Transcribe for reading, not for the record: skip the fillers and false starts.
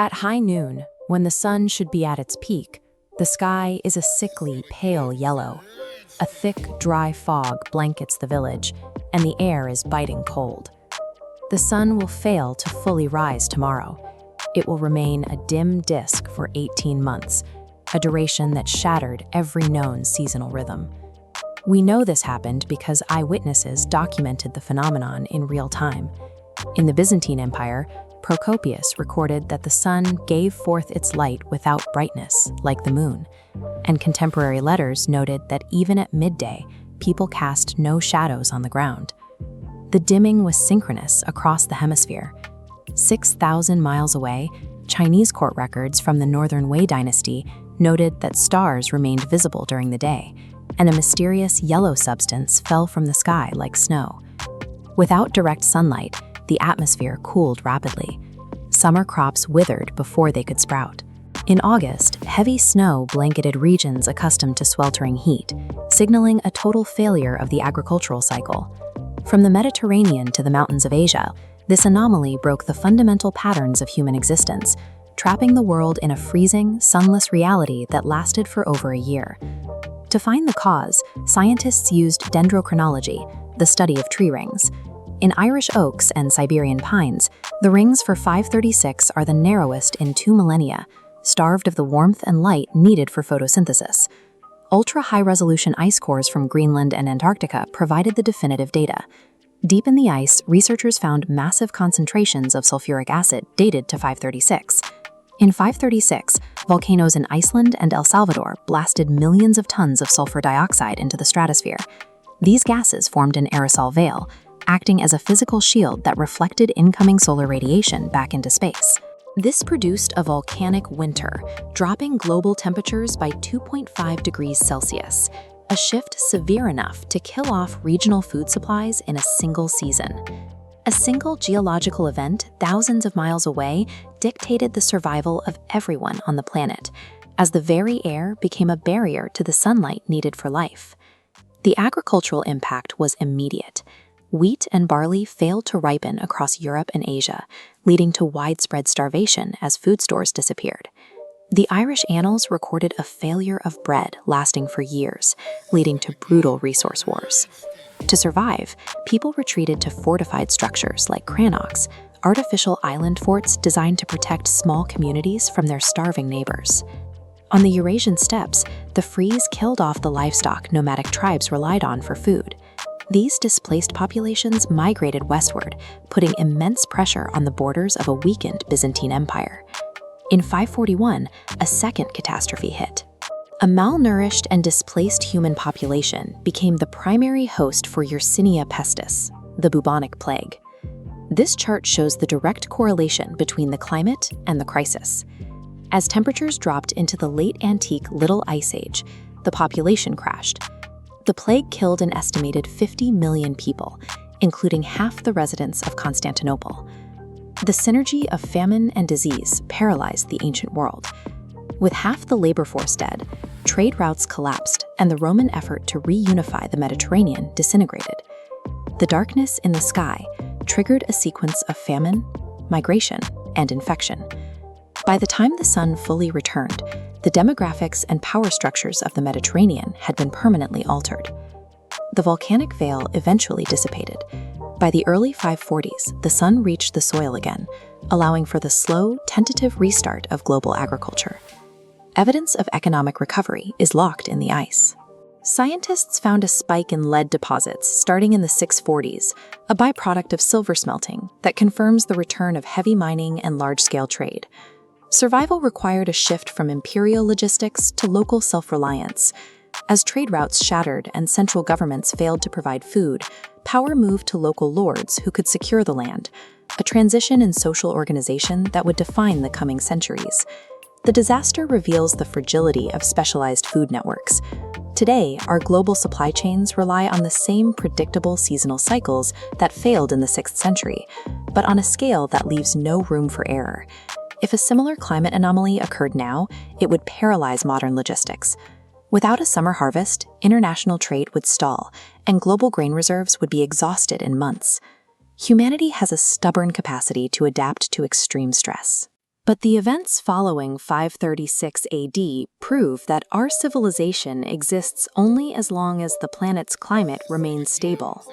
At high noon, when the sun should be at its peak, the sky is a sickly, pale yellow. A thick, dry fog blankets the village, and the air is biting cold. The sun will fail to fully rise tomorrow. It will remain a dim disk for 18 months, a duration that shattered every known seasonal rhythm. We know this happened because eyewitnesses documented the phenomenon in real time. In the Byzantine Empire, Procopius recorded that the sun gave forth its light without brightness, like the moon, and contemporary letters noted that even at midday, people cast no shadows on the ground. The dimming was synchronous across the hemisphere. 6,000 miles away, Chinese court records from the Northern Wei dynasty noted that stars remained visible during the day, and a mysterious yellow substance fell from the sky like snow. Without direct sunlight, the atmosphere cooled rapidly. Summer crops withered before they could sprout. In August, heavy snow blanketed regions accustomed to sweltering heat, signaling a total failure of the agricultural cycle. From the Mediterranean to the mountains of Asia, this anomaly broke the fundamental patterns of human existence, trapping the world in a freezing, sunless reality that lasted for over a year. To find the cause, scientists used dendrochronology, the study of tree rings. In Irish oaks and Siberian pines, the rings for 536 are the narrowest in 2 millennia, starved of the warmth and light needed for photosynthesis. Ultra-high-resolution ice cores from Greenland and Antarctica provided the definitive data. Deep in the ice, researchers found massive concentrations of sulfuric acid dated to 536. In 536, volcanoes in Iceland and El Salvador blasted millions of tons of sulfur dioxide into the stratosphere. These gases formed an aerosol veil, acting as a physical shield that reflected incoming solar radiation back into space. This produced a volcanic winter, dropping global temperatures by 2.5 degrees Celsius, a shift severe enough to kill off regional food supplies in a single season. A single geological event thousands of miles away dictated the survival of everyone on the planet, as the very air became a barrier to the sunlight needed for life. The agricultural impact was immediate. Wheat and barley failed to ripen across Europe and Asia, leading to widespread starvation as food stores disappeared. The Irish annals recorded a failure of bread lasting for years, leading to brutal resource wars. To survive, people retreated to fortified structures like crannogs, artificial island forts designed to protect small communities from their starving neighbors. On the Eurasian steppes, the freeze killed off the livestock nomadic tribes relied on for food. These displaced populations migrated westward, putting immense pressure on the borders of a weakened Byzantine Empire. In 541, a second catastrophe hit. A malnourished and displaced human population became the primary host for Yersinia pestis, the bubonic plague. This chart shows the direct correlation between the climate and the crisis. As temperatures dropped into the late antique Little Ice Age, the population crashed. The plague killed an estimated 50 million people, including half the residents of Constantinople. The synergy of famine and disease paralyzed the ancient world. With half the labor force dead, trade routes collapsed and the Roman effort to reunify the Mediterranean disintegrated. The darkness in the sky triggered a sequence of famine, migration, and infection. By the time the sun fully returned, the demographics and power structures of the Mediterranean had been permanently altered. The volcanic veil eventually dissipated. By the early 540s, the sun reached the soil again, allowing for the slow, tentative restart of global agriculture. Evidence of economic recovery is locked in the ice. Scientists found a spike in lead deposits starting in the 640s, a byproduct of silver smelting that confirms the return of heavy mining and large-scale trade. Survival required a shift from imperial logistics to local self-reliance. As trade routes shattered and central governments failed to provide food, power moved to local lords who could secure the land, a transition in social organization that would define the coming centuries. The disaster reveals the fragility of specialized food networks. Today, our global supply chains rely on the same predictable seasonal cycles that failed in the 6th century, but on a scale that leaves no room for error. If a similar climate anomaly occurred now, it would paralyze modern logistics. Without a summer harvest, international trade would stall, and global grain reserves would be exhausted in months. Humanity has a stubborn capacity to adapt to extreme stress. But the events following 536 AD prove that our civilization exists only as long as the planet's climate remains stable.